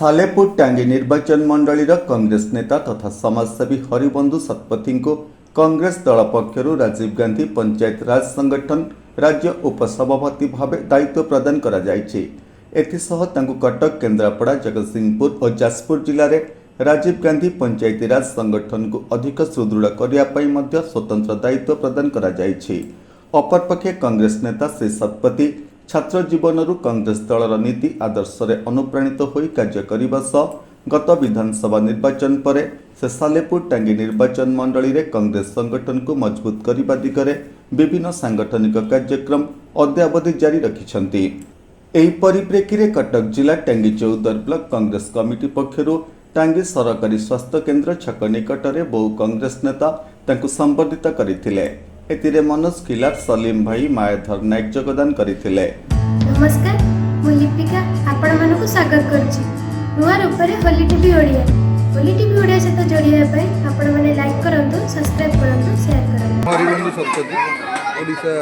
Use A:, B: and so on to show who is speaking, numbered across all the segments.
A: सालेपुर टांगी निर्वाचन मंडलीर कांग्रेस नेता तथा समाजसेवी हरिबंधु शतपथी को कांग्रेस दल पक्षर राजीव गांधी पंचायत राज संगठन राज्य उपसभापति भाव दायित्व प्रदान करा जायछि। एथिसह तांकु कटक, केन्द्रापड़ा, जगतसिंहपुर और जाजपुर जिले में राजीव गांधी पंचायती राज संगठन को अधिक सुदृढ़ करने स्वतंत्र दायित्व प्रदान करा जायछि। अपरपक्षे कांग्रेस नेता श्री शतपथी छात्र जीवन कांग्रेस दलर नीति आदर्श अनुप्राणित होई कार्य करने सह गत विधानसभा निर्वाचन पर से सालेपुर टांगी निर्वाचन मंडली रे कांग्रेस संगठन को मजबूत करने दिगरे विभिन्न सांगठनिक कार्यक्रम अद्यावधि जारी रखिछन्ति। एही परिप्रेक्षी रे कटक जिला टांगी चौदर ब्लॉक कांग्रेस कमिटी पक्षरु टांगी सरकारी स्वास्थ्य केन्द्र छक निकट में बहु कांग्रेस नेता तांकु संबर्धित करथिले। एतिरे मनोज खिलार, सलीम भाई, मायाधर नायक योगदान करथिले।
B: नमस्कार, मु लिपिका आपण मानकु स्वागत करछि। नुआ रूपरे होली टीवी ओडिया सहित जोड़िया पई आपण माने लाइक करंतु, सब्सक्राइब करंतु, शेयर करंतु।
C: हरिबंधु शतपथी ओडिशा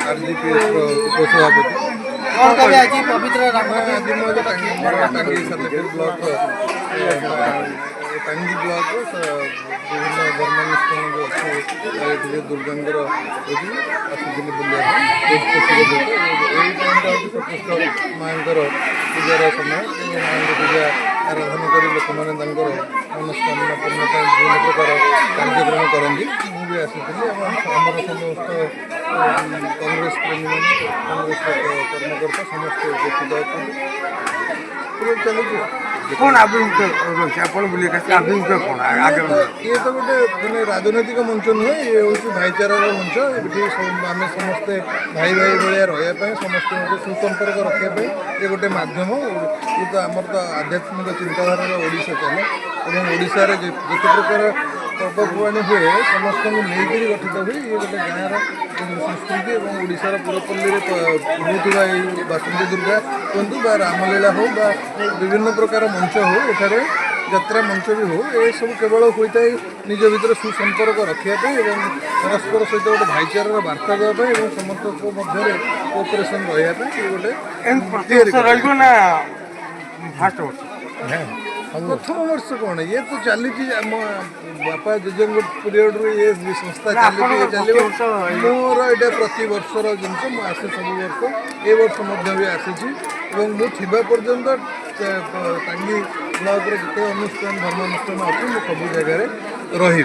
C: आरजीपीएस उपसभापति
D: कौन कहे आज पवित्र
C: टांगी सालेपुर ब्लॉक टांगी ब्लॉक विभिन्न धर्मानुष्ठान जो अच्छे दुर्गांगर आसुले बुलाया माँकर पूजार समय माँ पूजा आराधना कर लोक मैंने मनस्कामना पूर्ण विभिन्न प्रकार कार्यक्रम करती। मुझे आसी आमर समस्त कांग्रेस प्रेमी कांग्रेस कर्मकर्ता समस्त उपस्थित अच्छे चलुचे
D: कौन आभिमुख्य रही आप आभिमुख्य कौन आगे
C: ये तो गोटे मैंने राजनैतिक मंच नुहे, ये हूँ भाईचारार मंच। ये आम समस्ते भाई भाई भाया रहा समस्त सुसंपर्क रखापी ये गोटे मध्यम। ये तो आमर तो आध्यात्मिक चिंताधारा ओडिशा चले और ओडिशार जिते प्रकार पर्वपर्वाणी हुए समस्त नहीं गठित हुए। ये गोटे गाँव संस्कृति और ओडिशार पुरपल्ली होता बासंती दुर्गा कहतु बा रामलीला हो बा विभिन्न प्रकार मंच हो, एठारे यात्रा मंच भी हो, ये सब केवल होता है निज भर सुसंपर्क रखापी और परस्पर सहित गोटे भाईचारार बार्ता देवाई और समस्त मध्य कोअपरेसन रही गोटे
D: ना फास्ट
C: प्रथम वर्ष कौन ये तो चली बापा जेजे पीरियड रू ये संस्था चली चलो मोर ये प्रति वर्षर जिन आसे सब वर्ष ए वर्ष भी आसी मुझा पर्यंत टांगी ब्लॉक जिते अनुष्ठान धर्मानुष्ठान अच्छे मुझे सब जगह रही।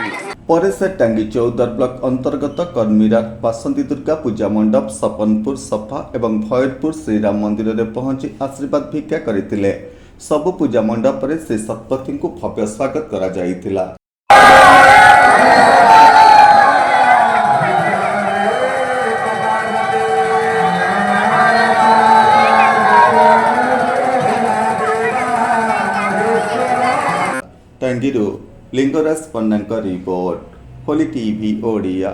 A: पर से टांगी चौदर ब्लॉक अंतर्गत कर्मीरा, बासंती दुर्गा पूजा मंडप, सपनपुर, सफा एवं भयरपुर श्रीराम मंदिर में पहुंची आशीर्वाद भिक्षा करथिले। सबु पूजा मंडप रे श्री शतपथी को भव्य स्वागत करा जाइथिला। टांगीरू लिंगराज पन्ना रिपोर्ट, होली टीवी ओडिया।